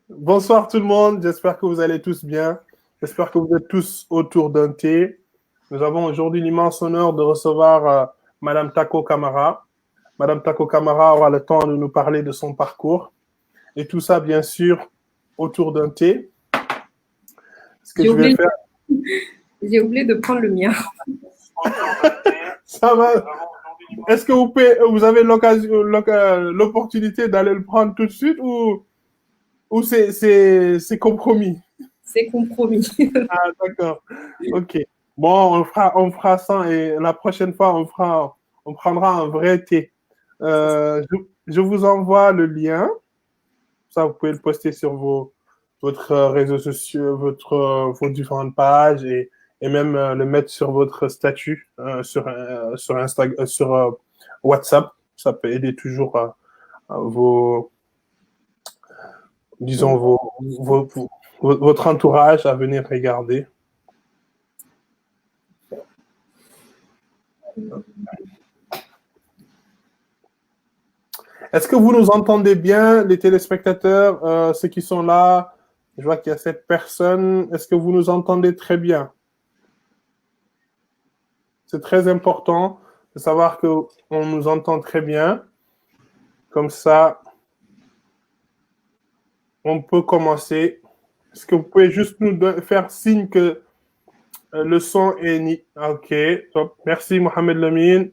Bonsoir tout le monde, j'espère que vous allez tous bien. J'espère que vous êtes tous autour d'un thé. Nous avons aujourd'hui l'immense honneur de recevoir Madame Tako Camara. Madame Tako Camara aura le temps de nous parler de son parcours. Et tout ça, bien sûr, autour d'un thé. Ce que je vais faire... J'ai oublié de prendre le mien. Ça va. Est-ce que vous avez l'opportunité d'aller le prendre tout de suite ou c'est compromis? C'est compromis. Ah, d'accord. Ok. Bon, on fera ça et la prochaine fois, on prendra un vrai thé. Je vous envoie le lien. Ça, vous pouvez le poster sur votre réseaux sociaux, vos différentes pages et même le mettre sur votre statut sur Instagram, sur WhatsApp. Ça peut aider toujours disons, votre entourage à venir regarder. Est-ce que vous nous entendez bien, les téléspectateurs, ceux qui sont là? Je vois qu'il y a 7 personnes. Est-ce que vous nous entendez très bien? C'est très important de savoir qu'on nous entend très bien. Comme ça, on peut commencer. Est-ce que vous pouvez juste nous faire signe que le son est ni... Ok, top. Merci Mohamed Lamine.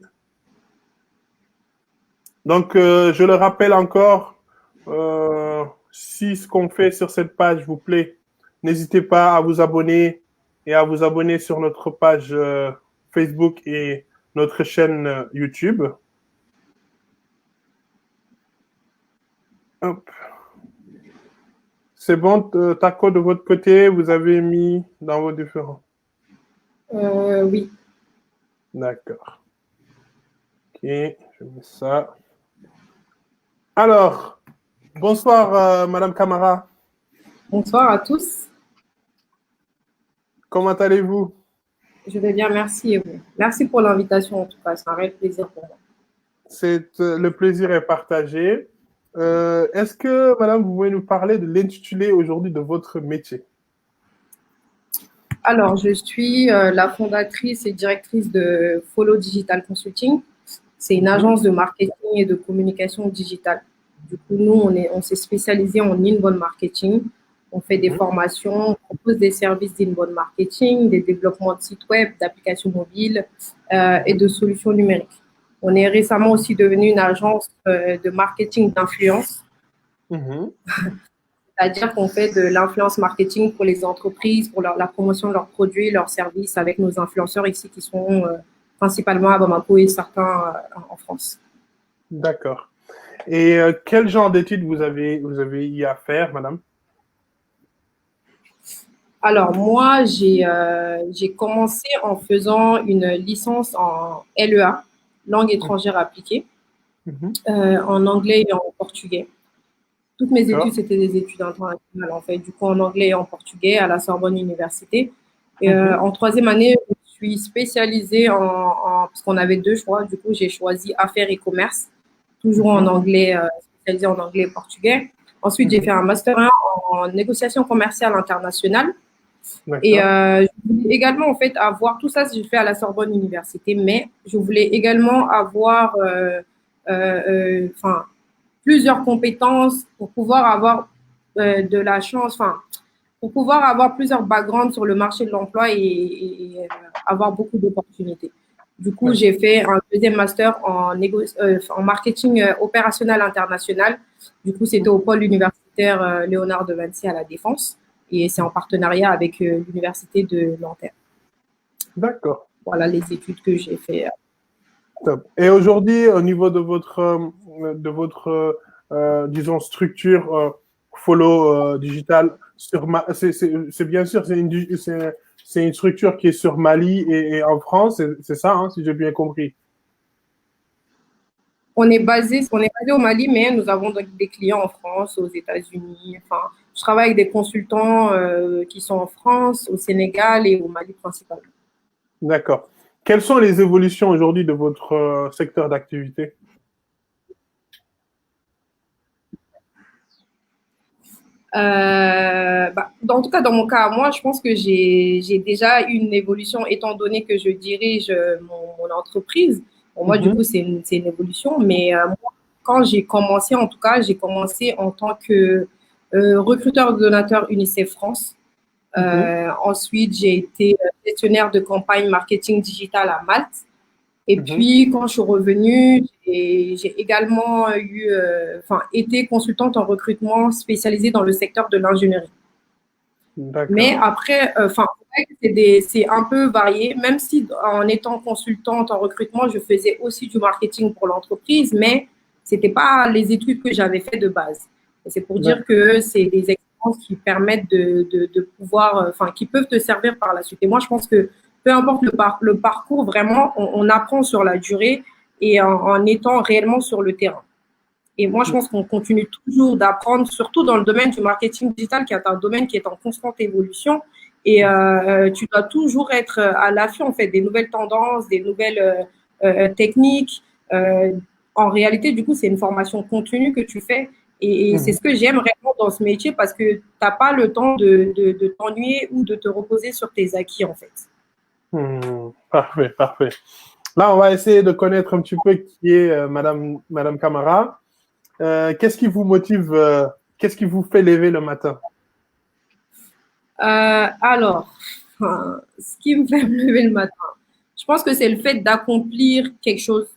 Donc, je le rappelle encore, si ce qu'on fait sur cette page vous plaît, n'hésitez pas à vous abonner et à vous abonner sur notre page Facebook et notre chaîne YouTube. Hop. C'est bon, Tako, de votre côté, vous avez mis dans vos différents. Oui. D'accord. Ok, je mets ça. Alors, bonsoir, Madame Camara. Bonsoir à tous. Comment allez-vous? Je vais bien, merci. Et vous? Merci pour l'invitation, en tout cas. C'est un réel plaisir pour moi. Le plaisir est partagé. Est-ce que, madame, vous pouvez nous parler de l'intitulé aujourd'hui de votre métier? Alors, je suis la fondatrice et directrice de Follow Digital Consulting. C'est une agence de marketing et de communication digitale. Du coup, nous, on s'est spécialisé en inbound marketing. On fait des formations, on propose des services d'inbound marketing, des développements de sites web, d'applications mobiles et de solutions numériques. On est récemment aussi devenu une agence de marketing d'influence. C'est-à-dire qu'on fait de l'influence marketing pour les entreprises, pour la promotion de leurs produits, leurs services avec nos influenceurs ici qui sont principalement à Bamako et certains en France. D'accord. Et quel genre d'études vous avez eu à faire, madame? Alors, moi, j'ai commencé en faisant une licence en LEA, langue étrangère appliquée, en anglais et en portugais. Toutes mes études, c'était des études internationales, en fait, du coup, en anglais et en portugais à la Sorbonne Université. Et en troisième année, je suis spécialisée parce qu'on avait 2 choix. Du coup, j'ai choisi affaires et commerce, toujours en anglais, spécialisée en anglais et portugais. Ensuite, j'ai fait un master 1 en négociation commerciale internationale. Et je voulais également, en fait, avoir tout ça, j'ai fait à la Sorbonne Université, mais je voulais également avoir, plusieurs compétences pour pouvoir avoir de la chance, pour pouvoir avoir plusieurs backgrounds sur le marché de l'emploi et avoir beaucoup d'opportunités. Du coup, j'ai fait un deuxième master en marketing opérationnel international. Du coup, c'était au pôle universitaire Léonard de Vinci à La Défense et c'est en partenariat avec l'université de Nanterre. D'accord. Voilà les études que j'ai fait. Top. Et aujourd'hui, au niveau de votre disons, structure Follow Digital, c'est bien sûr, c'est une structure qui est sur Mali et en France, c'est ça, hein, si j'ai bien compris. On est basé au Mali, mais nous avons des clients en France, aux États-Unis. Enfin, je travaille avec des consultants qui sont en France, au Sénégal et au Mali principalement. D'accord. Quelles sont les évolutions aujourd'hui de votre secteur d'activité? En tout cas, dans mon cas, moi, je pense que j'ai déjà une évolution étant donné que je dirige mon entreprise. Pour moi, du coup, c'est une évolution. Mais moi, quand j'ai commencé, en tout cas, j'ai commencé en tant que recruteur donateur UNICEF France. Ensuite, j'ai été gestionnaire de campagne marketing digital à Malte. Et puis, quand je suis revenue, j'ai également été consultante en recrutement spécialisée dans le secteur de l'ingénierie. Mais après, c'est un peu varié, même si en étant consultante en recrutement, je faisais aussi du marketing pour l'entreprise, mais ce n'était pas les études que j'avais fait de base. Et c'est pour dire que c'est des expériences qui permettent de pouvoir, qui peuvent te servir par la suite. Et moi, je pense que peu importe le parcours, vraiment, on apprend sur la durée et en étant réellement sur le terrain. Et moi, je pense qu'on continue toujours d'apprendre, surtout dans le domaine du marketing digital, qui est un domaine qui est en constante évolution. Et tu dois toujours être à l'affût, en fait, des nouvelles tendances, des nouvelles techniques. En réalité, du coup, c'est une formation continue que tu fais. Et c'est ce que j'aime vraiment dans ce métier parce que tu n'as pas le temps de t'ennuyer ou de te reposer sur tes acquis, en fait. Parfait, parfait. Là, on va essayer de connaître un petit peu qui est Madame Camara. Qu'est-ce qui vous motive, qu'est-ce qui vous fait lever le matin? Alors, ce qui me fait me lever le matin, je pense que c'est le fait d'accomplir quelque chose.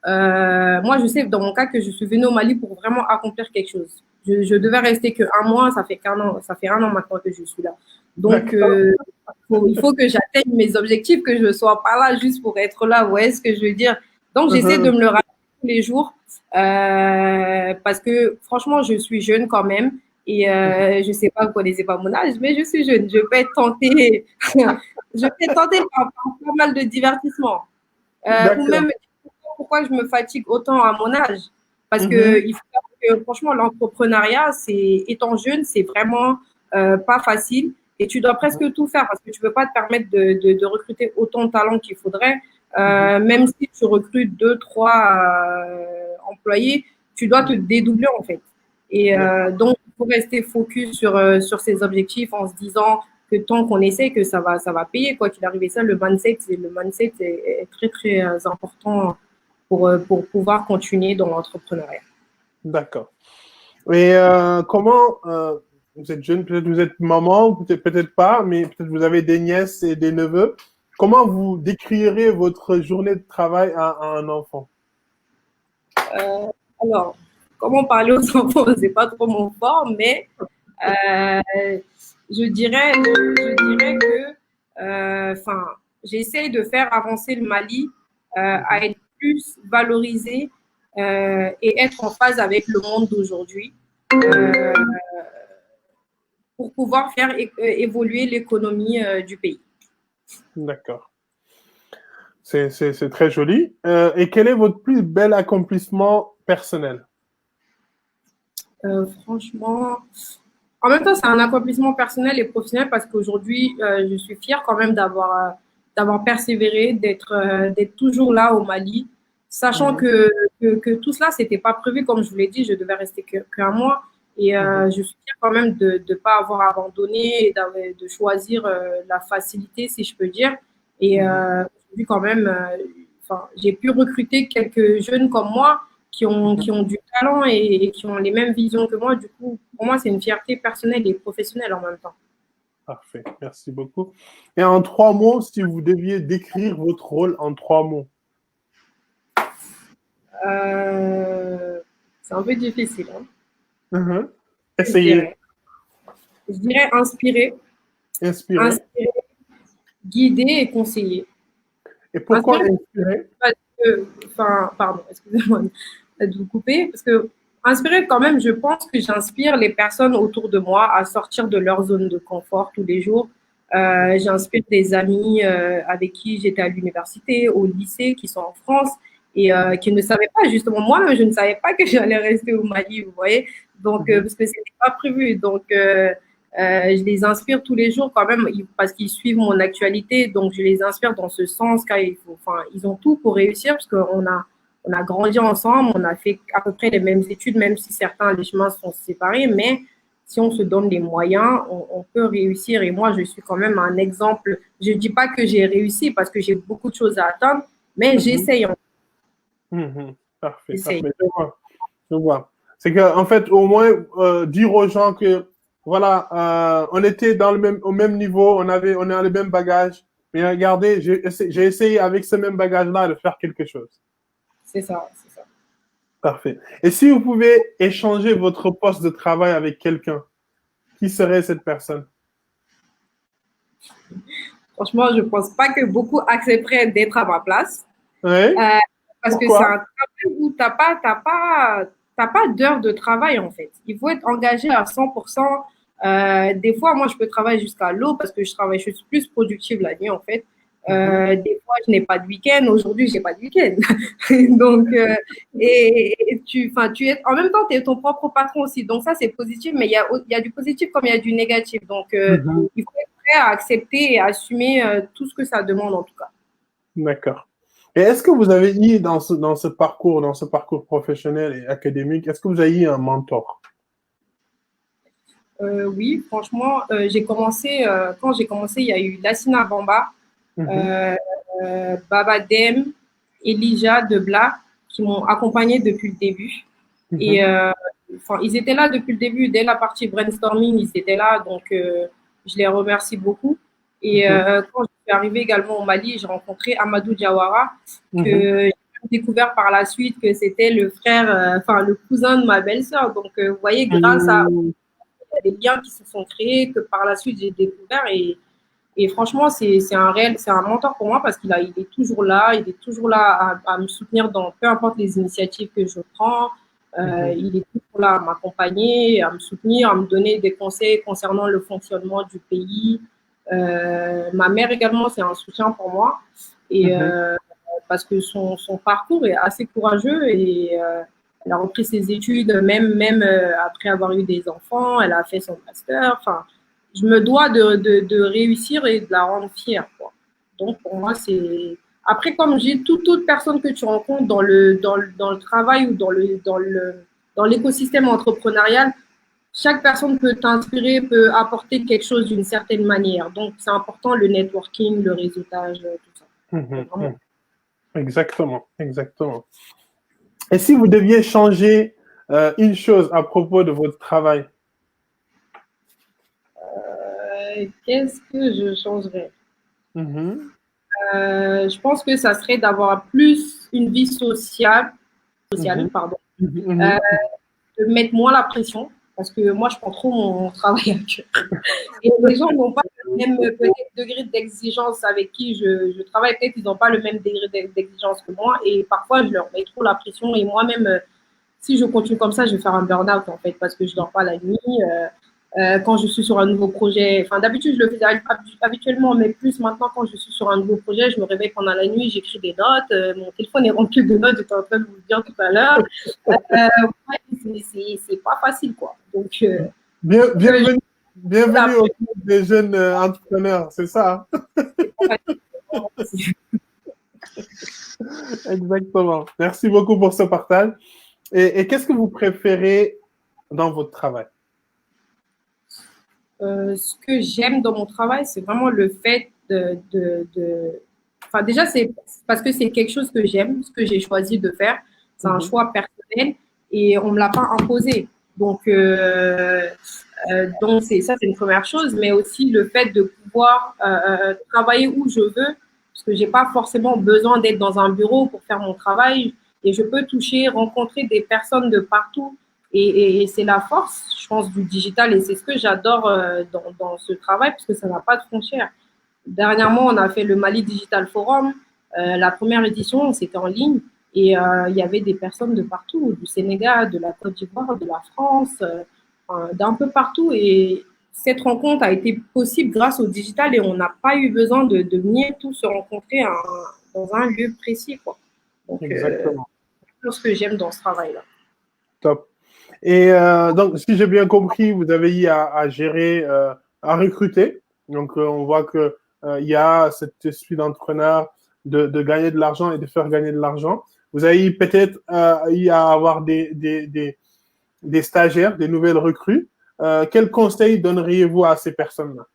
Moi, je sais dans mon cas que je suis venue au Mali pour vraiment accomplir quelque chose. Je devais rester qu'un mois, ça fait un an maintenant que je suis là. Donc, il faut que j'atteigne mes objectifs, que je ne sois pas là juste pour être là. Vous voyez ce que je veux dire? Donc, j'essaie de me le rappeler tous les jours parce que franchement, je suis jeune quand même. Et je ne sais pas, vous ne connaissez pas mon âge, mais je suis jeune. Je peux être tentée, par pas mal de divertissements. Ou même pourquoi je me fatigue autant à mon âge. Parce que il faut que, franchement, l'entrepreneuriat, étant jeune, c'est vraiment pas facile. Et tu dois presque tout faire parce que tu ne peux pas te permettre de recruter autant de talents qu'il faudrait. Même si tu recrutes 2, 3 employés, tu dois te dédoubler en fait. Et donc, il faut rester focus sur ses objectifs en se disant que tant qu'on essaie, que ça va payer. Quoi qu'il arrive, et ça, le mindset est très, très important pour pouvoir continuer dans l'entrepreneuriat. D'accord. Et comment, vous êtes jeune, peut-être vous êtes maman, peut-être pas, mais peut-être vous avez des nièces et des neveux. Comment vous décrirez votre journée de travail à un enfant? Alors, comment parler aux enfants, c'est pas trop mon fort, mais je dirais que j'essaie de faire avancer le Mali à être plus valorisé et être en phase avec le monde d'aujourd'hui pour pouvoir faire évoluer l'économie du pays. D'accord. C'est très joli. Et quel est votre plus bel accomplissement personnel? Franchement, en même temps, c'est un accomplissement personnel et professionnel parce qu'aujourd'hui, je suis fière quand même d'avoir persévéré, d'être toujours là au Mali, sachant que tout cela, c'était pas prévu, comme je vous l'ai dit, je devais rester qu'un mois. Et je suis fière quand même de ne pas avoir abandonné et de choisir la facilité, si je peux dire. Et aujourd'hui, quand même, j'ai pu recruter quelques jeunes comme moi qui ont du talent et qui ont les mêmes visions que moi. Du coup, pour moi, c'est une fierté personnelle et professionnelle en même temps. Parfait, merci beaucoup. Et en 3 mots, si vous deviez décrire votre rôle en 3 mots? C'est un peu difficile. Hein. Essayez. Je dirais inspirer, guider et conseiller. Et pourquoi inspirer? Pardon, excusez-moi de vous couper, parce que inspirer quand même, je pense que j'inspire les personnes autour de moi à sortir de leur zone de confort tous les jours. J'inspire des amis avec qui j'étais à l'université, au lycée, qui sont en France et qui ne savaient pas, justement, moi-même, je ne savais pas que j'allais rester au Mali, vous voyez, donc parce que ce n'était pas prévu. Donc, je les inspire tous les jours quand même parce qu'ils suivent mon actualité, donc je les inspire dans ce sens car ils ont tout pour réussir parce qu'on a grandi ensemble, on a fait à peu près les mêmes études, même si certains les chemins sont séparés, mais si on se donne les moyens, on peut réussir. Et moi, je suis quand même un exemple. Je ne dis pas que j'ai réussi parce que j'ai beaucoup de choses à atteindre, mais j'essaye. Parfait, parfait. Je vois. C'est qu'en fait, au moins, dire aux gens que, voilà, on était au même niveau, on a le même bagage. Mais regardez, j'ai essayé avec ce même bagage-là de faire quelque chose. C'est ça, c'est ça. Parfait. Et si vous pouvez échanger votre poste de travail avec quelqu'un, qui serait cette personne? Franchement, je ne pense pas que beaucoup accepteraient d'être à ma place. Oui. Parce que c'est un travail où tu n'as pas d'heures de travail, en fait. Il faut être engagé à 100%. Des fois, moi, je peux travailler jusqu'à l'aube parce que je suis plus productive la nuit, en fait. Des fois, je n'ai pas de week-end. Aujourd'hui, je n'ai pas de week-end. Donc, en même temps, tu es ton propre patron aussi. Donc, ça, c'est positif, mais il y a du positif comme il y a du négatif. Donc, il faut être prêt à accepter et à assumer tout ce que ça demande, en tout cas. D'accord. Et est-ce que vous avez eu dans ce parcours professionnel et académique, est-ce que vous avez eu un mentor? Oui, franchement, quand j'ai commencé, il y a eu Lassina Bamba, Baba Dem, Elijah Debla qui m'ont accompagné depuis le début. Et ils étaient là depuis le début, dès la partie brainstorming, ils étaient là, donc je les remercie beaucoup. Et quand je suis arrivée également au Mali, j'ai rencontré Amadou Diawara, que j'ai découvert par la suite que c'était le frère, le cousin de ma belle-sœur. Donc, vous voyez, grâce à des liens qui se sont créés, que par la suite j'ai découvert. Et franchement, c'est un mentor pour moi parce il est toujours là, il est toujours là à me soutenir dans peu importe les initiatives que je prends. Il est toujours là à m'accompagner, à me soutenir, à me donner des conseils concernant le fonctionnement du pays. Ma mère également, c'est un soutien pour moi. Et parce que son parcours est assez courageux et elle a repris ses études même après avoir eu des enfants. Elle a fait son master. Enfin, je me dois de réussir et de la rendre fière, quoi. Donc, pour moi, c'est... Après, comme j'ai toute personne que tu rencontres dans le travail ou dans l'écosystème entrepreneurial, chaque personne peut t'inspirer, peut apporter quelque chose d'une certaine manière. Donc, c'est important le networking, le réseautage, tout ça. Exactement, exactement. Et si vous deviez changer une chose à propos de votre travail? Qu'est-ce que je changerais? Je pense que ça serait d'avoir plus une vie sociale, pardon, de mettre moins la pression, parce que moi, je prends trop mon travail à cœur. Et les gens n'ont pas le même degré d'exigence avec qui je travaille. Peut-être qu'ils n'ont pas le même degré d'exigence que moi. Et parfois, je leur mets trop la pression. Et moi-même, si je continue comme ça, je vais faire un burn-out, en fait, parce que je ne dors pas la nuit. Quand je suis sur un nouveau projet, enfin d'habitude je le faisais habituellement, mais plus maintenant quand je suis sur un nouveau projet, je me réveille pendant la nuit, j'écris des notes, mon téléphone est rempli de notes, j'étais en train de vous le dire tout à l'heure. C'est pas facile, quoi. Donc, bienvenue au club des jeunes entrepreneurs, c'est ça? Exactement. Merci beaucoup pour ce partage. Et qu'est-ce que vous préférez dans votre travail? Ce que j'aime dans mon travail, c'est vraiment le fait Enfin, déjà, c'est parce que c'est quelque chose que j'aime, ce que j'ai choisi de faire. C'est un choix personnel et on ne me l'a pas imposé. Donc c'est une première chose, mais aussi le fait de pouvoir travailler où je veux, parce que j'ai pas forcément besoin d'être dans un bureau pour faire mon travail et je peux toucher, rencontrer des personnes de partout. Et c'est la force, je pense, du digital et c'est ce que j'adore dans ce travail parce que ça n'a pas de frontières. Dernièrement, on a fait le Mali Digital Forum. La première édition, c'était en ligne et il y avait des personnes de partout, du Sénégal, de la Côte d'Ivoire, de la France, d'un peu partout. Et cette rencontre a été possible grâce au digital et on n'a pas eu besoin de venir tous se rencontrer dans un lieu précis, quoi. Donc, exactement. C'est ce que j'aime dans ce travail-là. Top. Et donc, si j'ai bien compris, vous avez eu à gérer, à recruter. Donc, on voit que il y a cet esprit d'entrepreneur de gagner de l'argent et de faire gagner de l'argent. Vous avez peut-être eu à avoir des stagiaires, des nouvelles recrues. quel conseil donneriez-vous à ces personnes-là?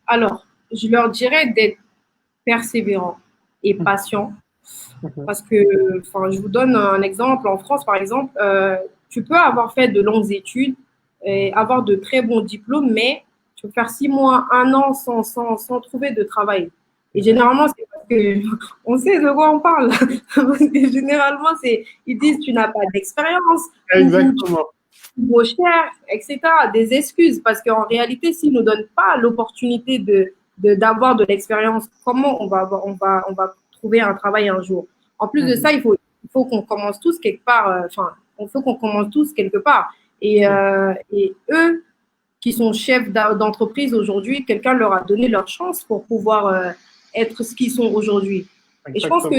Alors, je leur dirais d'être persévérants et patients. Parce que, enfin, je vous donne un exemple. En France, par exemple, tu peux avoir fait de longues études et avoir de très bons diplômes, mais tu peux faire 6 mois, un an sans trouver de travail. Et généralement, c'est parce que on sait de quoi on parle. Parce que généralement, ils disent tu n'as pas d'expérience ou tu Exactement. trop cher, etc. Des excuses. Parce qu'en réalité, s'ils ne nous donnent pas l'opportunité d'avoir de l'expérience, comment on va trouver un travail un jour? En plus de ça, il faut qu'on commence tous quelque part. Enfin, il faut qu'on commence tous quelque part. Et eux, qui sont chefs d'entreprise aujourd'hui, quelqu'un leur a donné leur chance pour pouvoir être ce qu'ils sont aujourd'hui. Et je pense que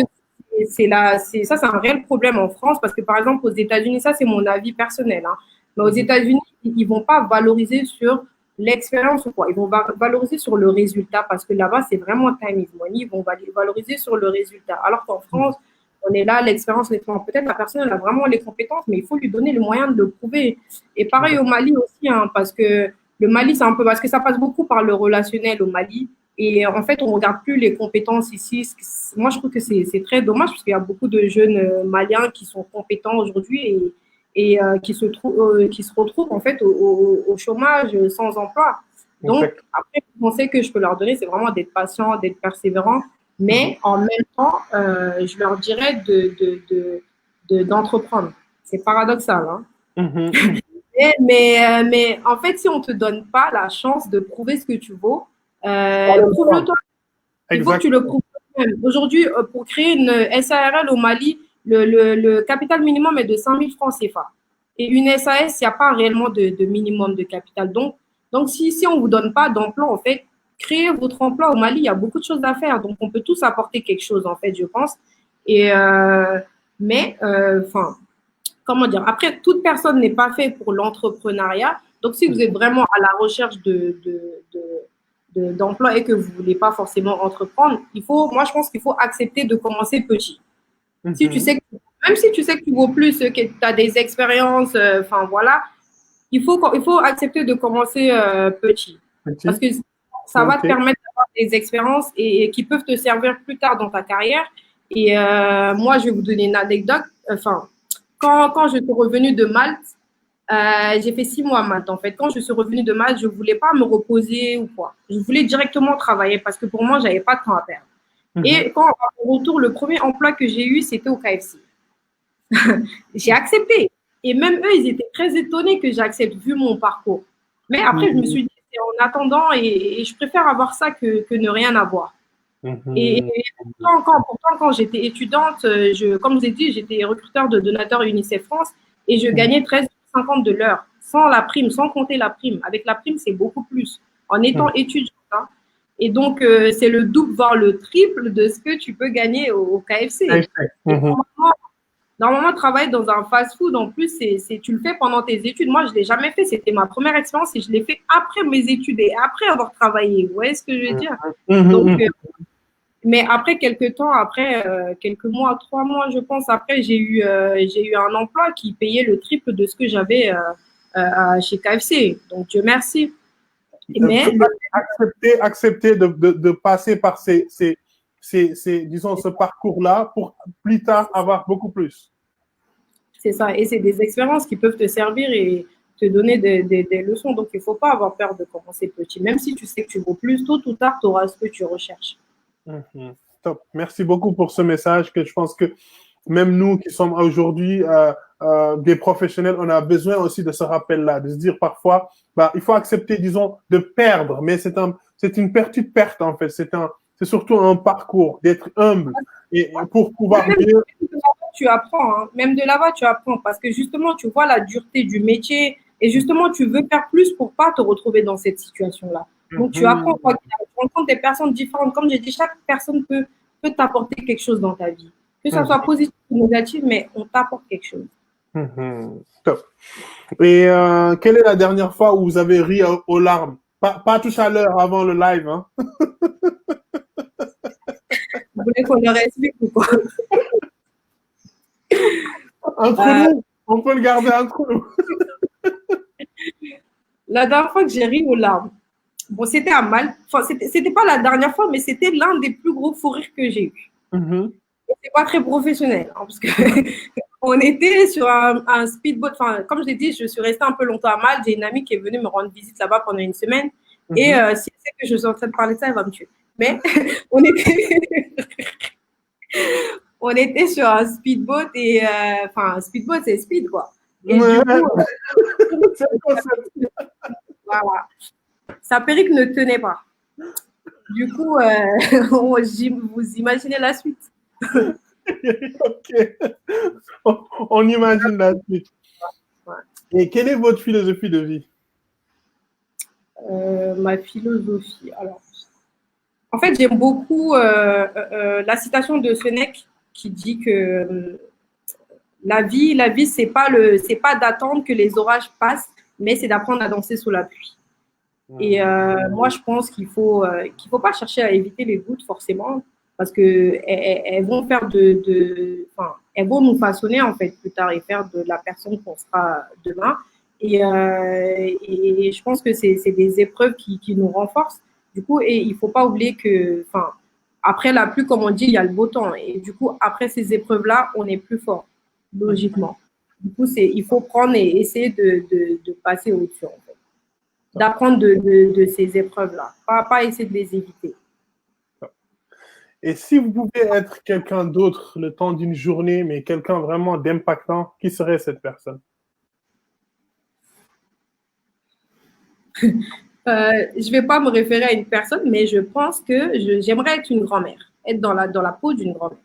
c'est un réel problème en France parce que, par exemple, aux États-Unis, ça, c'est mon avis personnel, hein, mais aux États-Unis, ils vont pas valoriser sur l'expérience ou quoi. Ils vont valoriser sur le résultat parce que là-bas, c'est vraiment time is money. Ils vont valoriser sur le résultat. Alors qu'en France, on est là, l'expérience, peut-être la personne elle a vraiment les compétences, mais il faut lui donner le moyen de le prouver. Et pareil au Mali aussi, hein, parce que le Mali, c'est un peu parce que ça passe beaucoup par le relationnel au Mali. Et en fait, on ne regarde plus les compétences ici. Moi, je trouve que c'est très dommage parce qu'il y a beaucoup de jeunes Maliens qui sont compétents aujourd'hui et qui se retrouvent en fait au chômage, sans emploi. Donc, après, le conseil que je peux leur donner, c'est vraiment d'être patient, d'être persévérant, mais en même temps, je leur dirais d'entreprendre. C'est paradoxal, hein? Mais en fait, si on ne te donne pas la chance de prouver ce que tu vaux, prouve-le toi. Il faut que tu le prouves toi-même. Aujourd'hui, pour créer une SARL au Mali, le capital minimum est de 5 000 francs CFA. Et une SAS, il n'y a pas réellement de minimum de capital. Donc si on ne vous donne pas d'emploi, en fait, créez votre emploi au Mali. Il y a beaucoup de choses à faire. Donc, on peut tous apporter quelque chose, en fait, je pense. Comment dire, après, toute personne n'est pas faite pour l'entrepreneuriat. Donc, si vous êtes vraiment à la recherche d'emploi et que vous ne voulez pas forcément entreprendre, moi, je pense qu'il faut accepter de commencer petit. Si tu sais même si tu sais que tu vaux plus, que tu as des expériences, enfin voilà, il faut accepter de commencer petit. Parce que ça va te permettre d'avoir des expériences et qui peuvent te servir plus tard dans ta carrière. Et moi, je vais vous donner une anecdote. Enfin, quand je suis revenue de Malte, j'ai fait 6 mois à Malte en fait. Quand je suis revenue de Malte, je ne voulais pas me reposer ou quoi. Je voulais directement travailler parce que pour moi, je n'avais pas de temps à perdre. Et quand, à mon retour, le premier emploi que j'ai eu, c'était au KFC. J'ai accepté. Et même eux, ils étaient très étonnés que j'accepte vu mon parcours. Mais après, je me suis dit, c'est en attendant et je préfère avoir ça que ne rien avoir. Et pourtant, quand j'étais étudiante, comme je vous ai dit, j'étais recruteur de donateurs UNICEF France et je gagnais 13,50 de l'heure, sans la prime, sans compter la prime. Avec la prime, c'est beaucoup plus, en étant étudiante. Hein. Et donc, c'est le double, voire le triple de ce que tu peux gagner au KFC. Normalement, travailler dans un fast-food, en plus, tu le fais pendant tes études. Moi, je ne l'ai jamais fait. C'était ma première expérience et je l'ai fait après mes études et après avoir travaillé. Vous voyez ce que je veux dire? Donc, mais après quelques temps, après quelques mois, 3 mois, je pense, après, j'ai eu un emploi qui payait le triple de ce que j'avais chez KFC. Donc, Dieu merci. Mais accepter de passer par disons, ce parcours-là pour plus tard avoir beaucoup plus. C'est ça. Et c'est des expériences qui peuvent te servir et te donner des leçons. Donc, il ne faut pas avoir peur de commencer petit. Même si tu sais que tu vaux plus, tôt ou tard, tu auras ce que tu recherches. Top. Merci beaucoup pour ce message que je pense que même nous qui sommes aujourd'hui des professionnels, on a besoin aussi de ce rappel-là, de se dire parfois, il faut accepter, disons, de perdre, mais c'est une petite perte en fait. C'est surtout un parcours, d'être humble et pour pouvoir mieux. Tu apprends, hein. Même de là-bas, tu apprends parce que justement, tu vois la dureté du métier et justement, tu veux faire plus pour pas te retrouver dans cette situation-là. Donc, tu apprends, tu rencontres des personnes différentes. Comme j'ai dit, chaque personne peut t'apporter quelque chose dans ta vie. Que ça soit positif ou négatif, mais on t'apporte quelque chose. Top. Et quelle est la dernière fois où vous avez ri aux larmes? Pas tout à l'heure avant le live. Hein? Vous voulez qu'on leur explique ou quoi? Entre nous, on peut le garder entre nous. la dernière fois que j'ai ri aux larmes, bon, c'était à mal. Enfin, c'était pas la dernière fois, mais c'était l'un des plus gros fous rires que j'ai eu. C'est pas très professionnel, hein, parce que on était sur un speedboat. Enfin, comme je l'ai dit, je suis restée un peu longtemps à Malte. J'ai une amie qui est venue me rendre visite là-bas pendant une semaine. Et si elle sait que je suis en train de parler de ça, elle va me tuer. Mais on était, on était sur un speedboat et enfin, speedboat, c'est speed, quoi. Et du coup, voilà, sa perruque ne tenait pas. Du coup, vous imaginez la suite. Ok, on imagine la suite. Ouais. Et quelle est votre philosophie de vie? Ma philosophie, alors, en fait, j'aime beaucoup la citation de Sénèque qui dit que la vie, c'est pas d'attendre que les orages passent, mais c'est d'apprendre à danser sous la pluie. Et moi, je pense qu'il faut pas chercher à éviter les doutes forcément, parce que elles vont faire enfin, elles vont nous façonner en fait plus tard et faire de la personne qu'on sera demain. Et je pense que c'est des épreuves qui nous renforcent. Du coup, et il faut pas oublier que, enfin, après la pluie, comme on dit, il y a le beau temps. Et du coup, après ces épreuves-là, on est plus fort, logiquement. Du coup, il faut prendre et essayer de passer au-dessus, en fait. D'apprendre de ces épreuves-là, pas essayer de les éviter. Et si vous pouvez être quelqu'un d'autre le temps d'une journée, mais quelqu'un vraiment d'impactant, qui serait cette personne? Je vais pas me référer à une personne, mais je pense que j'aimerais être une grand-mère, être dans la peau d'une grand-mère.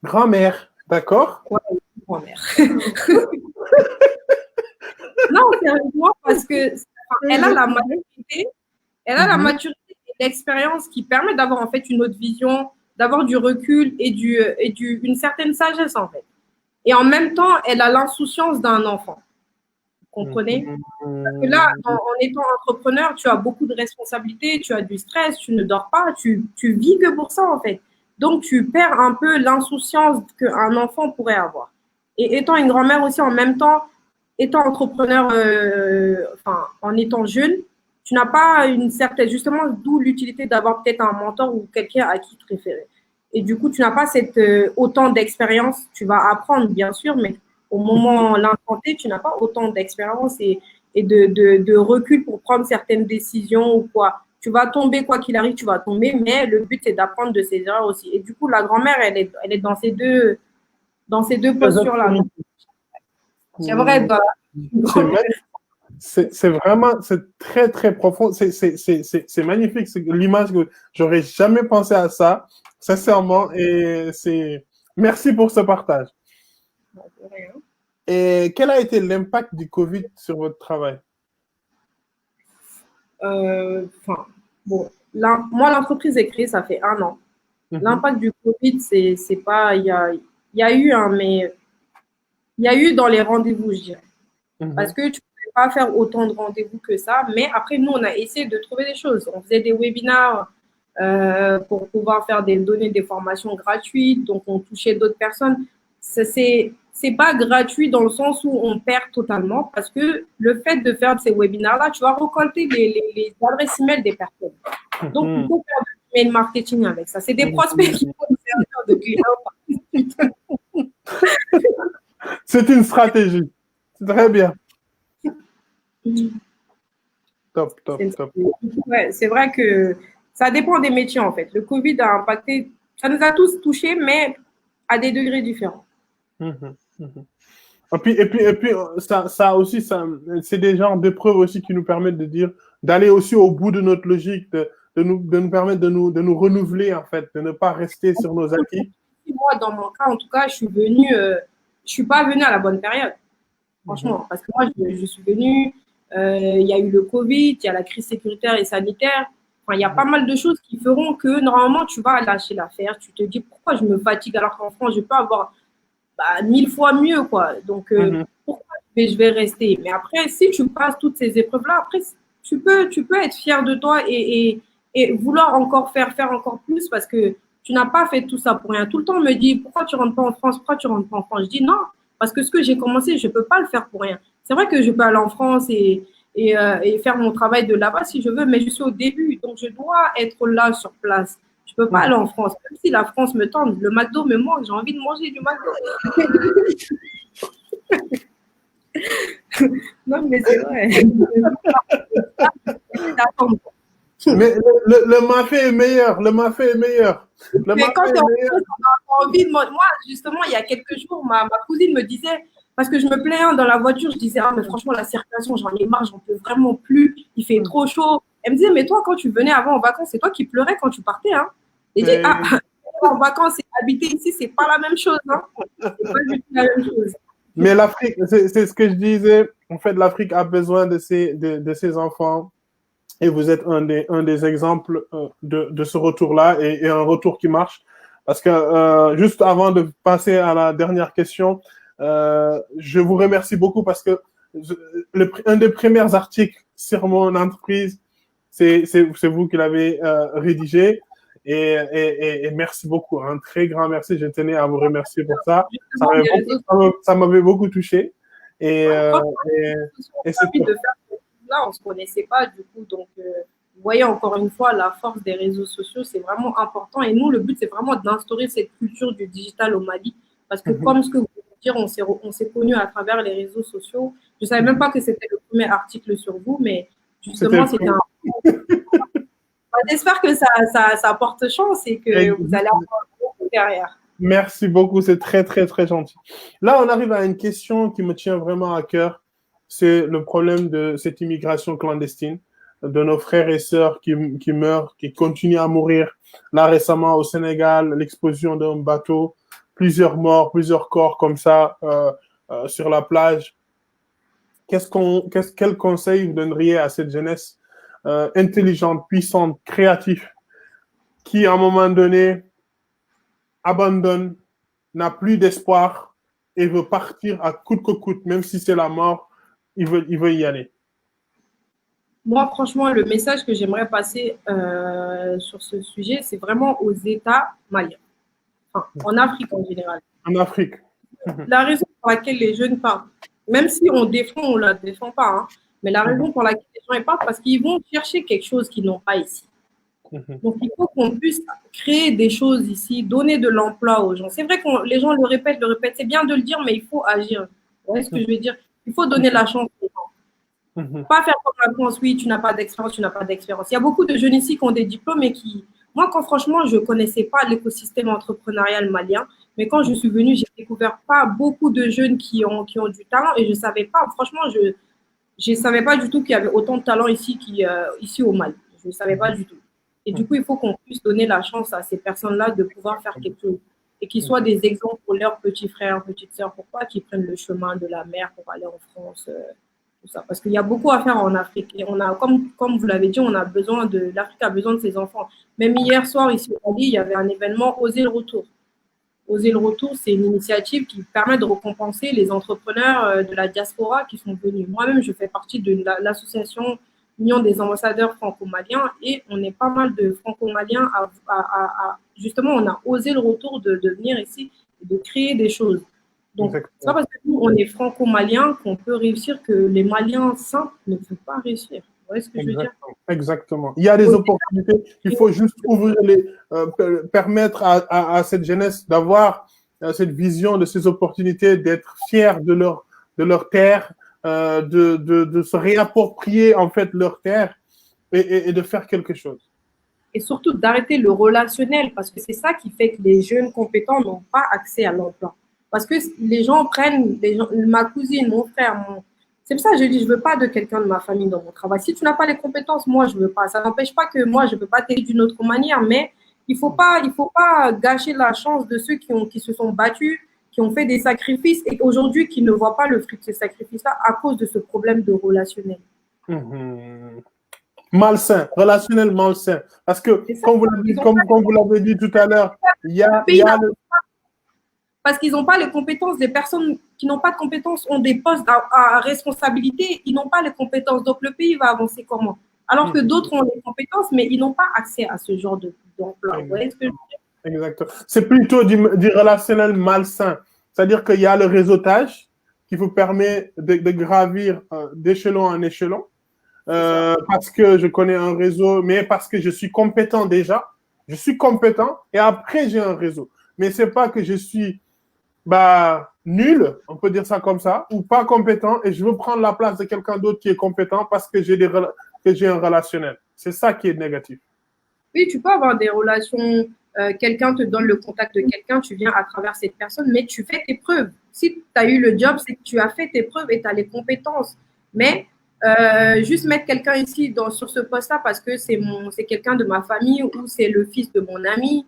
Grand-mère, d'accord? Ouais, une grand-mère. Non, sérieusement, parce que elle a la maturité, la maturité et l'expérience qui permet d'avoir en fait une autre vision, d'avoir du recul et une certaine sagesse en fait. Et en même temps, elle a l'insouciance d'un enfant. Vous comprenez? Parce que là, en étant entrepreneur, tu as beaucoup de responsabilités, tu as du stress, tu ne dors pas, tu vis que pour ça en fait. Donc, tu perds un peu l'insouciance qu'un enfant pourrait avoir. Et étant une grand-mère aussi, en même temps, étant entrepreneur, enfin, en étant jeune, tu n'as pas une certaine, justement, d'où l'utilité d'avoir peut-être un mentor ou quelqu'un à qui te référer. Et du coup, tu n'as pas autant d'expérience. Tu vas apprendre, bien sûr, mais au moment l'instant T, tu n'as pas autant d'expérience et de recul pour prendre certaines décisions ou quoi. Tu vas tomber, quoi qu'il arrive, tu vas tomber, mais le but, c'est d'apprendre de ses erreurs aussi. Et du coup, la grand-mère, elle est dans ces deux postures-là. J'aimerais être dans la... C'est vraiment, c'est très, très profond. C'est magnifique. C'est l'image que j'aurais jamais pensé à ça, sincèrement. Et merci pour ce partage. Et quel a été l'impact du Covid sur votre travail? Bon, moi, l'entreprise est créée, ça fait 1 an. L'impact du Covid, c'est pas, il y a eu, mais il y a eu dans les rendez-vous, je dirais. Parce que tu ne pouvais pas faire autant de rendez-vous que ça. Mais après, nous, on a essayé de trouver des choses. On faisait des webinars pour pouvoir donner des formations gratuites. Donc, on touchait d'autres personnes. C'est pas gratuit dans le sens où on perd totalement parce que le fait de faire ces webinars-là, tu vas récolter les adresses email des personnes. Donc, il faut faire du mail marketing avec ça. C'est des prospects qui font servir de clients. C'est une stratégie. C'est très bien. Top. Ouais, c'est vrai que ça dépend des métiers en fait. Le Covid a impacté, ça nous a tous touchés, mais à des degrés différents. Et puis ça aussi, c'est des genres d'épreuves aussi qui nous permettent d'aller aussi au bout de notre logique, de nous permettre de nous renouveler en fait, de ne pas rester sur nos acquis. Moi, dans mon cas, en tout cas, je suis pas venue à la bonne période, franchement, parce que moi, je suis venue, il y a eu le Covid, il y a la crise sécuritaire et sanitaire. Enfin, il y a pas mal de choses qui feront que normalement, tu vas lâcher l'affaire. Tu te dis pourquoi je me fatigue alors qu'en France, je peux avoir 1000 fois mieux, quoi. Donc, pourquoi je vais rester? Mais après, si tu passes toutes ces épreuves-là, après, tu peux être fier de toi et vouloir encore faire encore plus parce que tu n'as pas fait tout ça pour rien. Tout le temps, on me dit, pourquoi tu rentres pas en France? Pourquoi tu rentres pas en France? Je dis non, parce que ce que j'ai commencé, je peux pas le faire pour rien. C'est vrai que je peux aller en France et et faire mon travail de là-bas si je veux, mais je suis au début, donc je dois être là sur place. Je ne peux pas aller en France. Même si la France me tente, le McDo me manque, j'ai envie de manger du McDo. Non, mais c'est vrai. Mais le mafé est meilleur. Le mafé est meilleur. Mais quand tu as envie de moi, justement, il y a quelques jours, ma cousine me disait, parce que je me plaignais dans la voiture, je disais, ah, mais franchement, la circulation, j'en ai marre, j'en peux vraiment plus, il fait trop chaud. Elle me disait, mais toi, quand tu venais avant en vacances, c'est toi qui pleurais quand tu partais. Hein. Et je dis, ah, en vacances et habiter ici, c'est pas la même chose. Hein. C'est pas du tout la même chose. Mais l'Afrique, c'est ce que je disais, en fait, l'Afrique a besoin de ses enfants. Et vous êtes un des exemples de ce retour-là et un retour qui marche. Parce que juste avant de passer à la dernière question, je vous remercie beaucoup parce que un des premiers articles sur mon entreprise, c'est vous qui l'avez rédigé. Et merci beaucoup. Un très grand merci. Je tenais à vous remercier pour ça. Ça m'avait beaucoup touché. Et c'est tout. Là, on ne se connaissait pas du coup. Donc, vous voyez encore une fois la force des réseaux sociaux, c'est vraiment important. Et nous, le but, c'est vraiment d'instaurer cette culture du digital au Mali. Parce que comme ce que vous voulez dire, on s'est connus à travers les réseaux sociaux. Je ne savais même pas que c'était le premier article sur vous, mais justement, c'était un... J'espère que ça porte chance et que vous allez avoir beaucoup derrière. Merci beaucoup, c'est très, très, très gentil. Là, on arrive à une question qui me tient vraiment à cœur. C'est le problème de cette immigration clandestine, de nos frères et sœurs qui meurent, qui continuent à mourir. Là, récemment, au Sénégal, l'explosion d'un bateau, plusieurs morts, plusieurs corps comme ça sur la plage. Quel conseil vous donneriez à cette jeunesse intelligente, puissante, créative, qui, à un moment donné, abandonne, n'a plus d'espoir et veut partir à coûte que coûte, même si c'est la mort, il veut y aller. Moi, franchement, le message que j'aimerais passer sur ce sujet, c'est vraiment aux États maliens. Enfin, en Afrique en général. En Afrique. La raison pour laquelle les jeunes partent, même si on ne la défend pas, hein, mais la raison pour laquelle les gens partent, parce qu'ils vont chercher quelque chose qu'ils n'ont pas ici. Donc, il faut qu'on puisse créer des choses ici, donner de l'emploi aux gens. C'est vrai que les gens le répètent. C'est bien de le dire, mais il faut agir. Vous voyez ce que je veux dire? Il faut donner la chance aux gens. Pas faire comme la France, oui, tu n'as pas d'expérience. Il y a beaucoup de jeunes ici qui ont des diplômes et qui... Moi, franchement, je ne connaissais pas l'écosystème entrepreneurial malien, mais quand je suis venue, j'ai découvert pas beaucoup de jeunes qui ont du talent et je ne savais pas, franchement, je ne savais pas du tout qu'il y avait autant de talent ici au Mali. Je ne savais pas du tout. Et du coup, il faut qu'on puisse donner la chance à ces personnes-là de pouvoir faire quelque chose et qu'ils soient des exemples pour leurs petits frères, petites sœurs. Pourquoi qu'ils prennent le chemin de la mer pour aller en France, tout ça. Parce qu'il y a beaucoup à faire en Afrique. Et on a, comme vous l'avez dit, l'Afrique a besoin de ses enfants. Même hier soir, ici au Mali, il y avait un événement Oser le retour. Oser le retour, c'est une initiative qui permet de récompenser les entrepreneurs de la diaspora qui sont venus. Moi-même, je fais partie de l'association Union des ambassadeurs franco-maliens et on est pas mal de franco-maliens justement, on a osé le retour de venir ici et de créer des choses. Donc, c'est pas parce que nous, on est franco-maliens qu'on peut réussir que les Maliens simples ne peuvent pas réussir. Vous voyez ce que je veux dire? Exactement. Il y a des opportunités. Il faut juste permettre à cette jeunesse d'avoir cette vision de ces opportunités, d'être fiers de leur terre, de se réapproprier en fait leur terre et de faire quelque chose. Et surtout d'arrêter le relationnel parce que c'est ça qui fait que les jeunes compétents n'ont pas accès à l'emploi. Parce que les gens prennent, ma cousine, mon frère, c'est pour ça que je dis, je ne veux pas de quelqu'un de ma famille dans mon travail. Si tu n'as pas les compétences, moi, je ne veux pas. Ça n'empêche pas que moi, je ne peux pas t'aider d'une autre manière, mais il ne faut pas gâcher la chance de ceux qui se sont battus, qui ont fait des sacrifices et aujourd'hui qui ne voient pas le fruit de ces sacrifices-là à cause de ce problème de relationnel. Malsain, relationnel malsain. Parce que, comme vous l'avez dit tout à l'heure, il y a parce qu'ils n'ont pas les compétences. Des personnes qui n'ont pas de compétences ont des postes à responsabilité. Ils n'ont pas les compétences. Donc, le pays va avancer comment? Alors que d'autres ont les compétences, mais ils n'ont pas accès à ce genre d'emploi. Vous voyez ce que je veux dire? Exactement. C'est plutôt du relationnel malsain. C'est-à-dire qu'il y a le réseautage qui vous permet de gravir d'échelon en échelon. parce que je connais un réseau, mais parce que je suis compétent déjà. Je suis compétent et après, j'ai un réseau. Mais c'est pas que je suis nul, on peut dire ça comme ça, ou pas compétent et je veux prendre la place de quelqu'un d'autre qui est compétent parce que j'ai un relationnel. C'est ça qui est négatif. Oui, tu peux avoir des relations, quelqu'un te donne le contact de quelqu'un, tu viens à travers cette personne, mais tu fais tes preuves. Si tu as eu le job, c'est que tu as fait tes preuves et tu as les compétences. Mais juste mettre quelqu'un ici sur ce poste-là parce que c'est quelqu'un de ma famille ou c'est le fils de mon ami,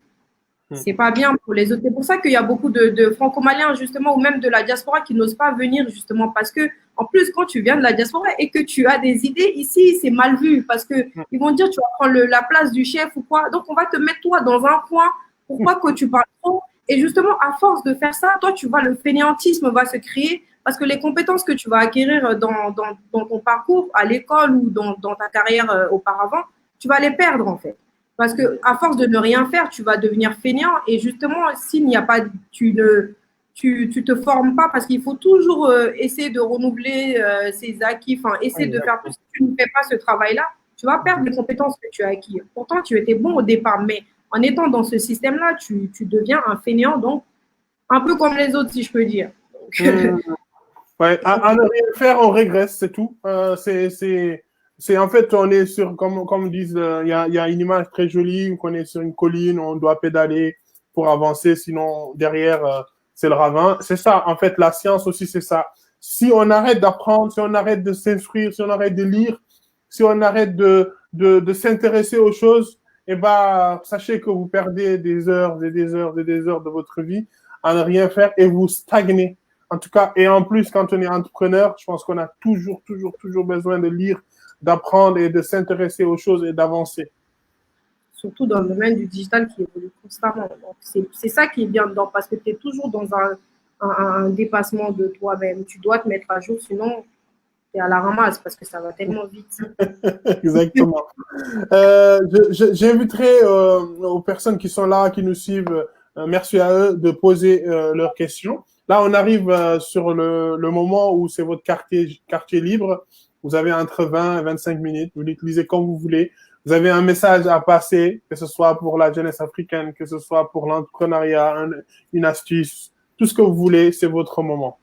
c'est pas bien pour les autres. C'est pour ça qu'il y a beaucoup de franco-maliens, justement, ou même de la diaspora qui n'osent pas venir, justement, parce que, en plus, quand tu viens de la diaspora et que tu as des idées, ici, c'est mal vu, parce que ils vont dire, tu vas prendre la place du chef ou quoi. Donc, on va te mettre, toi, dans un coin pour pas que tu parles trop. Et justement, à force de faire ça, toi, tu vois, le fainéantisme va se créer parce que les compétences que tu vas acquérir dans ton parcours à l'école ou dans ta carrière auparavant, tu vas les perdre, en fait. Parce que à force de ne rien faire, tu vas devenir fainéant. Et justement, s'il n'y a pas, tu te formes pas parce qu'il faut toujours essayer de renouveler ses acquis, enfin, essayer de faire plus. Si tu ne fais pas ce travail-là, tu vas perdre les compétences que tu as acquises. Pourtant, tu étais bon au départ, mais en étant dans ce système-là, tu deviens un fainéant, donc un peu comme les autres, si je peux dire. Donc, ouais, à ne rien faire, on régresse, c'est tout. C'est en fait, on est sur, comme disent, il y a une image très jolie, qu'on est sur une colline, on doit pédaler pour avancer, sinon derrière, c'est le ravin. C'est ça, en fait, la science aussi, c'est ça. Si on arrête d'apprendre, si on arrête de s'instruire, si on arrête de lire, si on arrête de s'intéresser aux choses, eh ben, sachez que vous perdez des heures et des heures et des heures de votre vie à ne rien faire et vous stagnez. En tout cas, et en plus, quand on est entrepreneur, je pense qu'on a toujours besoin de lire, d'apprendre et de s'intéresser aux choses et d'avancer. Surtout dans le domaine du digital qui évolue constamment. C'est ça qui est bien dedans parce que tu es toujours dans un dépassement de toi-même. Tu dois te mettre à jour, sinon tu es à la ramasse parce que ça va tellement vite. Exactement. J'inviterai aux personnes qui sont là, qui nous suivent, merci à eux de poser leurs questions. Là, on arrive sur le moment où c'est votre quartier libre. Vous avez entre 20 et 25 minutes. Vous l'utilisez comme vous voulez. Vous avez un message à passer, que ce soit pour la jeunesse africaine, que ce soit pour l'entrepreneuriat, une astuce, tout ce que vous voulez, c'est votre moment.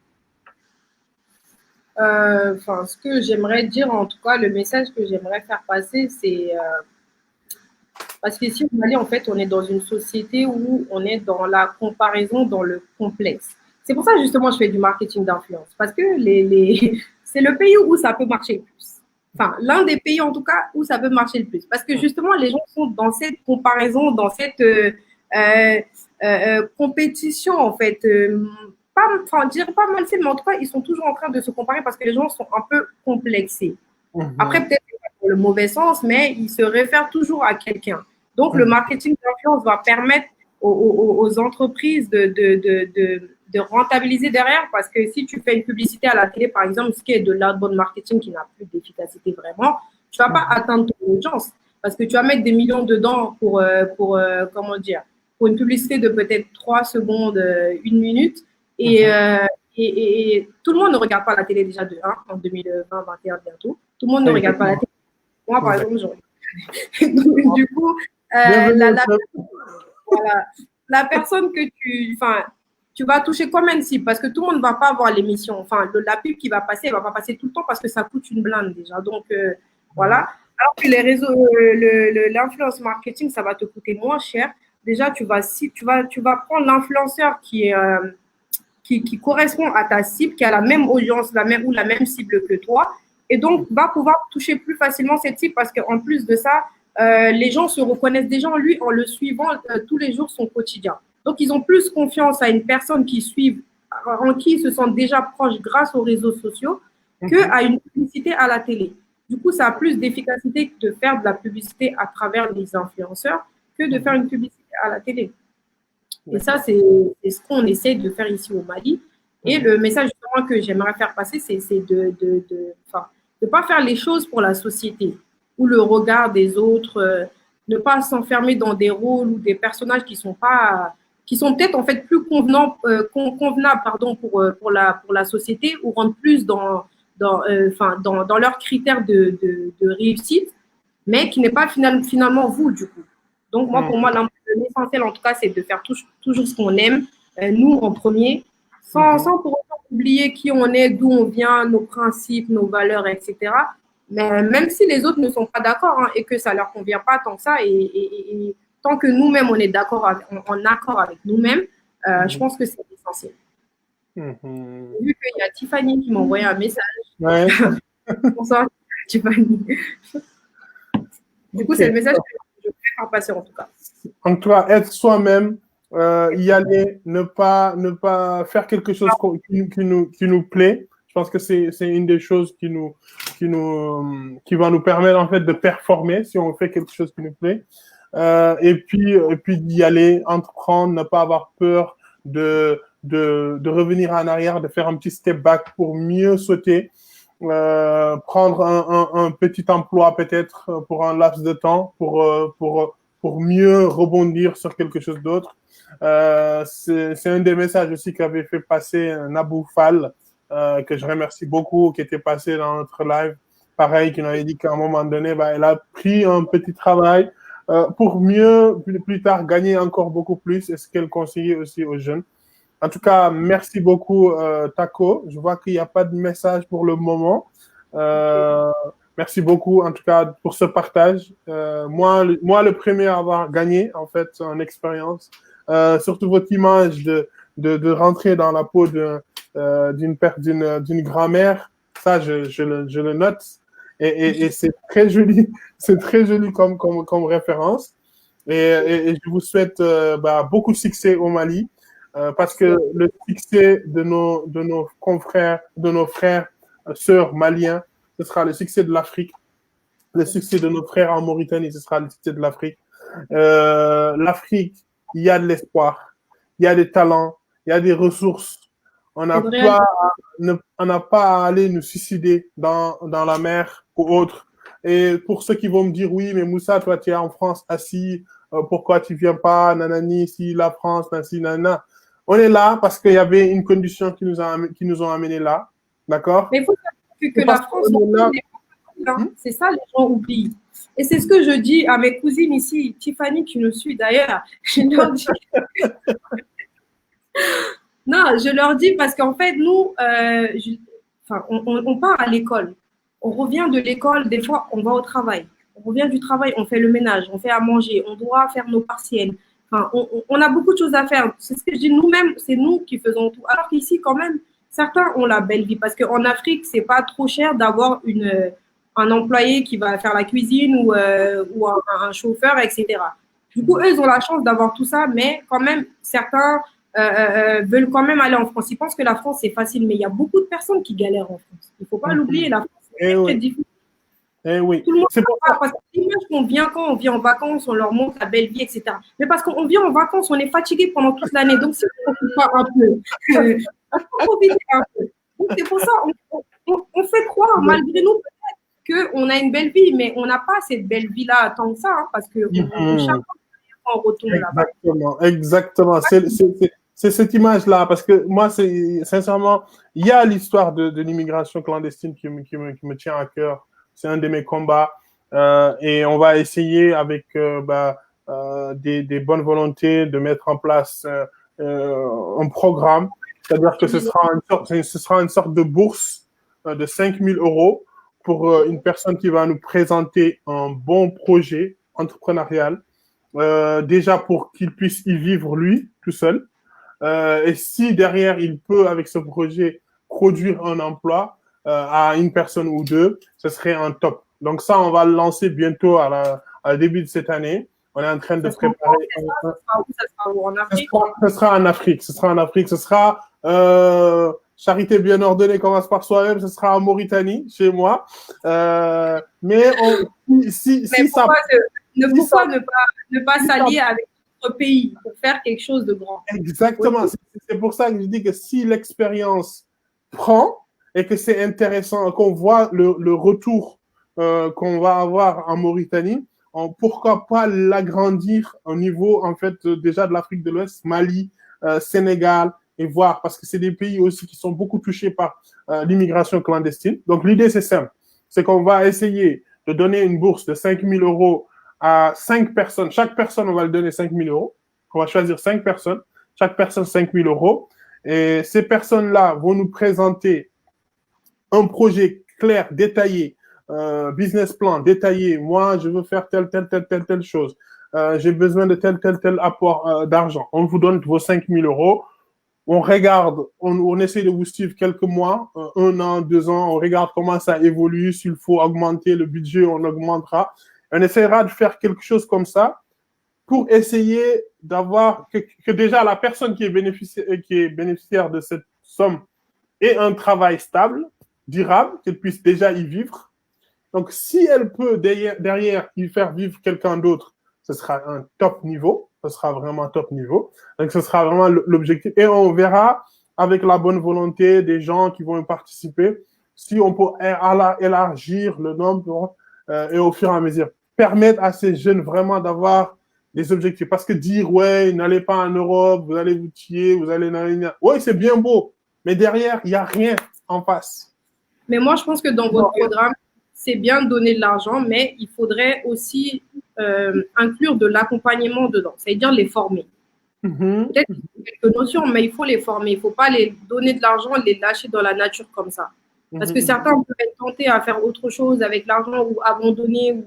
Ce que j'aimerais dire, en tout cas, le message que j'aimerais faire passer, c'est parce qu'ici au Mali, en fait, on est dans une société où on est dans la comparaison, dans le complexe. C'est pour ça, justement, je fais du marketing d'influence. Parce que c'est le pays où ça peut marcher le plus. Enfin, l'un des pays, en tout cas, où ça peut marcher le plus. Parce que, justement, les gens sont dans cette comparaison, dans cette compétition, en fait. Je dirais pas mal, mais en tout cas, ils sont toujours en train de se comparer parce que les gens sont un peu complexés. Après, peut-être dans le mauvais sens, mais ils se réfèrent toujours à quelqu'un. Donc, le marketing d'influence va permettre aux entreprises de rentabiliser derrière parce que si tu fais une publicité à la télé, par exemple, ce qui est de l'outbound marketing qui n'a plus d'efficacité vraiment, tu ne vas pas atteindre ton audience parce que tu vas mettre des millions dedans pour comment dire, pour une publicité de peut-être 3 secondes, 1 minute. Et tout le monde ne regarde pas la télé déjà de 1 en 2020-2021 bientôt. Tout le monde ne regarde pas la télé. Moi, par exemple, je regarde. Du coup, la personne que tu vas toucher comme une cible parce que tout le monde ne va pas voir l'émission. Enfin, la pub qui va passer, elle ne va pas passer tout le temps parce que ça coûte une blinde déjà. Donc, voilà. Alors que les réseaux, l'influence marketing, ça va te coûter moins cher. Déjà, tu vas prendre l'influenceur qui correspond à ta cible, qui a la même audience, la même cible que toi, et donc va pouvoir toucher plus facilement cette cible parce qu'en plus de ça, les gens se reconnaissent déjà en lui en le suivant tous les jours son quotidien. Donc, ils ont plus confiance à une personne en qui ils se sentent déjà proches grâce aux réseaux sociaux qu'à une publicité à la télé. Du coup, ça a plus d'efficacité de faire de la publicité à travers les influenceurs que de faire une publicité à la télé. Et ça, c'est ce qu'on essaie de faire ici au Mali. Et le message justement que j'aimerais faire passer, c'est de pas faire les choses pour la société ou le regard des autres, ne pas s'enfermer dans des rôles ou des personnages qui sont peut-être en fait plus convenables pour la société ou rentrent plus dans dans leurs critères de réussite, mais qui n'est pas finalement vous, du coup. Donc, moi, pour moi, l'essentiel, en tout cas, c'est de faire toujours ce qu'on aime, nous en premier, sans pour autant oublier qui on est, d'où on vient, nos principes, nos valeurs, etc. Mais même si les autres ne sont pas d'accord et que ça ne leur convient pas tant que ça, et tant que nous-mêmes, on est d'accord en accord avec nous-mêmes, je pense que c'est essentiel. Vu qu'il y a Tiffany qui m'a envoyé un message. Ouais. Bonsoir, Tiffany. Du coup, c'est le message que je préfère passer en tout cas. En tout cas, être soi-même, y aller, ne pas faire quelque chose qui nous plaît. Je pense que c'est une des choses qui va nous permettre en fait de performer si on fait quelque chose qui nous plaît. Et puis d'y aller, entreprendre, ne pas avoir peur de revenir en arrière, de faire un petit step back pour mieux sauter. Prendre un petit emploi peut-être pour un laps de temps pour mieux rebondir sur quelque chose d'autre. C'est un des messages aussi qu'avait fait passer Nabou Fall, que je remercie beaucoup, qui était passé dans notre live. Pareil, qui nous avait dit qu'à un moment donné, elle a pris un petit travail pour mieux, plus tard, gagner encore beaucoup plus, et ce qu'elle conseillait aussi aux jeunes. En tout cas, merci beaucoup, Taco. Je vois qu'il n'y a pas de message pour le moment. Merci beaucoup, en tout cas, pour ce partage. Moi, le premier à avoir gagné, en fait, en expérience. Surtout votre image de rentrer dans la peau d'une grand-mère. Ça, je le note. Et c'est très joli. C'est très joli comme référence. Et je vous souhaite beaucoup de succès au Mali. Parce que le succès de nos confrères, de nos frères, sœurs maliens, ce sera le succès de l'Afrique. Le succès de nos frères en Mauritanie, ce sera le succès de l'Afrique. L'Afrique, il y a de l'espoir, il y a des talents, il y a des ressources. On n'a pas à aller nous suicider dans la mer ou autre. Et pour ceux qui vont me dire, oui, mais Moussa, toi, tu es en France assis, pourquoi tu viens pas, nanani, si la France, nanani, nanana. On est là parce qu'il y avait une condition qui nous ont amenés là. D'accord? Mais il faut savoir que la France, c'est ça, les gens oublient. Et c'est ce que je dis à mes cousines ici, Tiffany qui nous suit d'ailleurs. Non, je leur dis parce qu'en fait, nous, on part à l'école. On revient de l'école, des fois, on va au travail. On revient du travail, on fait le ménage, on fait à manger, on doit faire nos partiels. Enfin, on a beaucoup de choses à faire. C'est ce que je dis, nous-mêmes, c'est nous qui faisons tout. Alors qu'ici, quand même, certains ont la belle vie parce qu'en Afrique, c'est pas trop cher d'avoir un employé qui va faire la cuisine ou un chauffeur, etc. Du coup, eux, ils ont la chance d'avoir tout ça, mais quand même, certains veulent quand même aller en France. Ils pensent que la France, c'est facile, mais il y a beaucoup de personnes qui galèrent en France. Il ne faut pas l'oublier, la France, c'est très difficile. Eh oui. Tout le monde parce que l'image qu'on vient quand on vient en vacances, on leur montre la belle vie, etc. Mais parce qu'on vient en vacances, on est fatigué pendant toute l'année. Donc, si on ne pas un peu, on faut profiter un peu. Donc, c'est pour ça on fait croire, malgré nous, peut-être qu'on a une belle vie, mais on n'a pas cette belle vie-là tant que ça, parce que chaque fois, on retourne là-bas. Exactement. C'est cette image-là, parce que moi, sincèrement, il y a l'histoire de l'immigration clandestine qui me tient à cœur. C'est un de mes combats et on va essayer avec des bonnes volontés de mettre en place un programme, c'est-à-dire que ce sera une sorte de bourse de 5 000 € pour une personne qui va nous présenter un bon projet entrepreneurial, déjà pour qu'il puisse y vivre lui tout seul. Et si derrière il peut avec ce projet produire un emploi à une personne ou deux, ce serait un top. Donc ça, on va le lancer bientôt à début de cette année. On est en train de préparer. Ce sera en Afrique. Ce sera en Afrique. Ce sera Charité bien ordonnée commence par soi-même. Ce sera en Mauritanie, chez moi. Mais pourquoi ne pas s'allier avec notre pays pour faire quelque chose de grand? Exactement. C'est pour ça que je dis que si l'expérience prend et que c'est intéressant, qu'on voit le retour qu'on va avoir en Mauritanie, pourquoi pas l'agrandir au niveau, en fait, déjà de l'Afrique de l'Ouest, Mali, Sénégal, et voir, parce que c'est des pays aussi qui sont beaucoup touchés par l'immigration clandestine. Donc, l'idée, c'est simple. C'est qu'on va essayer de donner une bourse de 5 000 euros à 5 personnes. Chaque personne, on va lui donner 5 000 euros. On va choisir 5 personnes. Chaque personne, 5 000 euros. Et ces personnes-là vont nous présenter un projet clair, détaillé, business plan détaillé. Moi, je veux faire telle chose. J'ai besoin de tel apport d'argent. On vous donne vos 5 000 euros. On regarde, on essaie de vous suivre quelques mois, 1 an, 2 ans. On regarde comment ça évolue. S'il faut augmenter le budget, on augmentera. On essaiera de faire quelque chose comme ça pour essayer d'avoir que déjà la personne qui est bénéficiaire de cette somme ait un travail stable, durable, qu'elle puisse déjà y vivre. Donc, si elle peut derrière y faire vivre quelqu'un d'autre, ce sera un top niveau. Ce sera vraiment top niveau. Donc, ce sera vraiment l'objectif. Et on verra, avec la bonne volonté des gens qui vont y participer, si on peut élargir le nombre et au fur et à mesure permettre à ces jeunes vraiment d'avoir des objectifs. Parce que dire, ouais, n'allez pas en Europe, vous allez vous tuer, vous allez... Oui, c'est bien beau, mais derrière, il n'y a rien en face. Mais moi, je pense que dans votre programme, c'est bien de donner de l'argent, mais il faudrait aussi inclure de l'accompagnement dedans, c'est-à-dire les former. Peut-être quelques notions, mais il faut les former. Il ne faut pas les donner de l'argent, les lâcher dans la nature comme ça. Parce que certains peuvent être tentés à faire autre chose avec l'argent ou abandonner.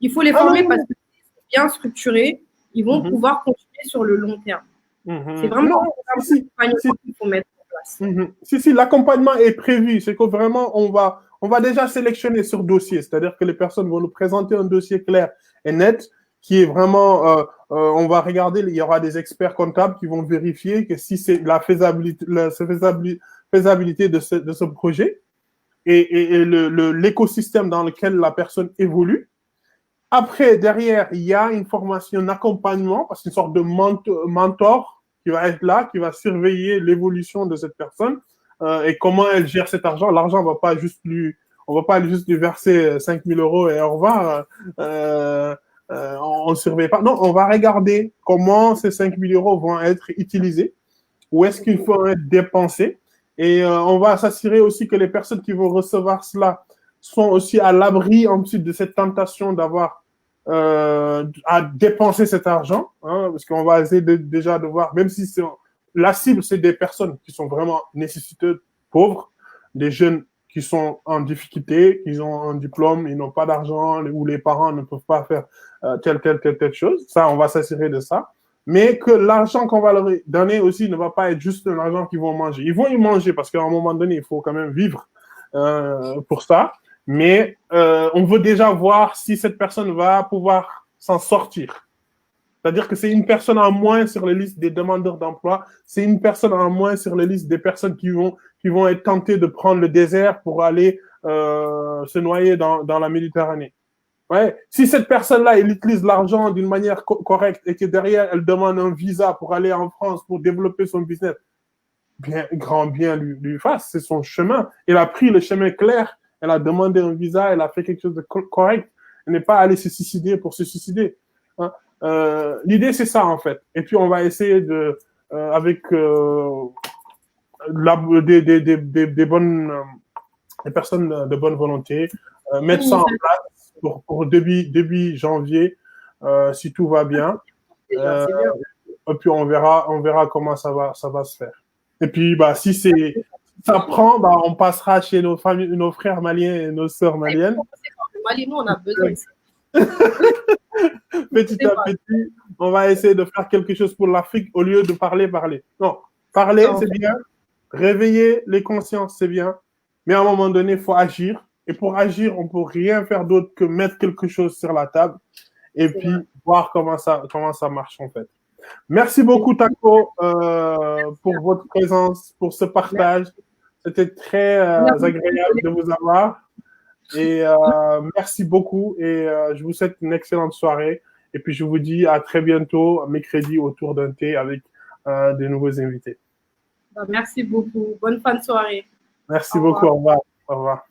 Il faut les former parce que c'est bien structuré, ils vont pouvoir continuer sur le long terme. C'est vraiment l'accompagnement qu'il faut mettre en place. Si, l'accompagnement est prévu. C'est que vraiment, on va déjà sélectionner sur dossier. C'est-à-dire que les personnes vont nous présenter un dossier clair et net qui est vraiment... on va regarder, il y aura des experts comptables qui vont vérifier que si c'est la faisabilité de ce projet et l'écosystème dans lequel la personne évolue. Après, derrière, il y a une formation d'accompagnement, parce qu'une sorte de mentor qui va être là, qui va surveiller l'évolution de cette personne et comment elle gère cet argent. L'argent, on va pas juste lui verser 5 000 euros et au revoir. On ne surveille pas. Non, on va regarder comment ces 5 000 euros vont être utilisés, où est-ce qu'ils vont être dépensés. Et on va s'assurer aussi que les personnes qui vont recevoir cela sont aussi à l'abri ensuite de cette tentation d'avoir à dépenser cet argent, hein, parce qu'on va essayer déjà de voir, même si la cible, c'est des personnes qui sont vraiment nécessiteuses, pauvres, des jeunes qui sont en difficulté, qui ont un diplôme, ils n'ont pas d'argent, ou les parents ne peuvent pas faire telle chose. Ça, on va s'assurer de ça. Mais que l'argent qu'on va leur donner aussi ne va pas être juste l'argent qu'ils vont manger. Ils vont y manger parce qu'à un moment donné, il faut quand même vivre pour ça. Mais on veut déjà voir si cette personne va pouvoir s'en sortir. C'est-à-dire que c'est une personne en moins sur les listes des demandeurs d'emploi, c'est une personne en moins sur les listes des personnes qui vont être tentées de prendre le désert pour aller se noyer dans la Méditerranée. Ouais. Si cette personne-là, elle utilise l'argent d'une manière correcte et que derrière, elle demande un visa pour aller en France pour développer son business, grand bien lui fasse, c'est son chemin. Elle a pris le chemin clair, elle a demandé un visa, elle a fait quelque chose de correct. Elle n'est pas allée se suicider pour se suicider. Hein. L'idée, c'est ça, en fait. Et puis, on va essayer de, avec des personnes de bonne volonté, mettre ça en place pour début janvier, si tout va bien. Et puis, on verra comment ça va se faire. Et puis, si ça prend, on passera chez nos frères maliens et nos sœurs maliennes. Mali, nous, on a besoin. Petit à petit, on va essayer de faire quelque chose pour l'Afrique au lieu de parler. Non, parler, c'est bien. Réveiller les consciences, c'est bien. Mais à un moment donné, il faut agir. Et pour agir, on ne peut rien faire d'autre que mettre quelque chose sur la table et puis voir comment ça marche, en fait. Merci beaucoup, Taco, pour votre présence, pour ce partage. C'était très agréable de vous avoir. Et merci beaucoup. Et je vous souhaite une excellente soirée. Et puis, je vous dis à très bientôt, mercredi, autour d'un thé avec de nouveaux invités. Merci beaucoup. Bonne fin de soirée. Merci beaucoup. Au revoir. Au revoir.